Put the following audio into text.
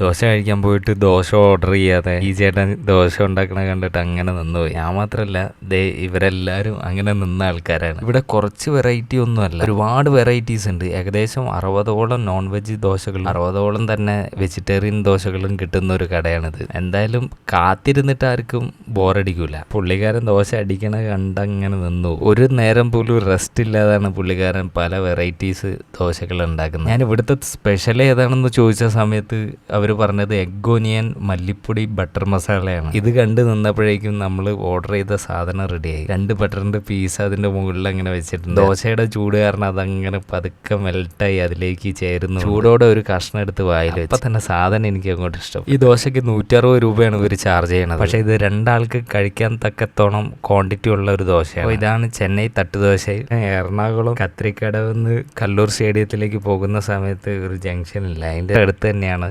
ദോശ കഴിക്കാൻ പോയിട്ട് ദോശ ഓർഡർ ചെയ്യാതെ ഈ ചേട്ടൻ ദോശ ഉണ്ടാക്കണ കണ്ടിട്ട് അങ്ങനെ നിന്നുപോയി. ഞാൻ മാത്രമല്ല, ഇവരെല്ലാവരും അങ്ങനെ നിന്ന ആൾക്കാരാണ്. ഇവിടെ കുറച്ച് വെറൈറ്റി ഒന്നുമല്ല, ഒരുപാട് വെറൈറ്റീസ് ഉണ്ട്. ഏകദേശം 60ഓളം നോൺ വെജ് ദോശകളും 60ഓളം തന്നെ വെജിറ്റേറിയൻ ദോശകളും കിട്ടുന്ന ഒരു കടയാണിത്. എന്തായാലും കാത്തിരുന്നിട്ട് ആർക്കും ബോറടിക്കൂല. പുള്ളിക്കാരൻ ദോശ അടിക്കണ കണ്ടങ്ങനെ നിന്നു. ഒരു നേരം പോലും റെസ്റ്റ് ഇല്ലാതാണ് പുള്ളിക്കാരൻ പല വെറൈറ്റീസ് ദോശകൾ ഉണ്ടാക്കുന്നത്. ഞാൻ ഇവിടുത്തെ സ്പെഷ്യൽ ഏതാണെന്ന് ചോദിച്ച സമയത്ത് അവർ പറഞ്ഞത് എഗ് ഓനിയൻ മല്ലിപ്പൊടി ബട്ടർ മസാലയാണ്. ഇത് കണ്ട് നിന്നപ്പോഴേക്കും നമ്മൾ ഓർഡർ ചെയ്ത സാധനം റെഡിയായി. 2 ബട്ടറിന്റെ പീസ് അതിന്റെ മുകളിൽ അങ്ങനെ വെച്ചിട്ടുണ്ട്. ദോശയുടെ ചൂട് കാരണം അതങ്ങനെ പതുക്കെ മെൽട്ടായി അതിലേക്ക് ചേരുന്നു. ചൂടോടെ ഒരു കഷ്ണം എടുത്ത് വായിൽ വെച്ച്. അപ്പൊ തന്നെ സാധനം എനിക്ക് അങ്ങോട്ട് ഇഷ്ടം. ഈ ദോശയ്ക്ക് 160 രൂപയാണ് ഇവർ ചാർജ് ചെയ്യണത്. പക്ഷെ ഇത് 2 ആൾക്ക് കഴിക്കാൻ തക്കത്തോളം ക്വാണ്ടിറ്റി ഉള്ള ഒരു ദോശയാണ്. അപ്പോൾ ഇതാണ് ചെന്നൈ തട്ടുദോശ. എറണാകുളം കത്രിക്കടവെന്ന് കല്ലൂർ സ്റ്റേഡിയത്തിലേക്ക് പോകുന്ന സമയത്ത് ഒരു ജംഗ്ഷൻ ഇല്ല, അതിന്റെ അടുത്ത് തന്നെയാണ്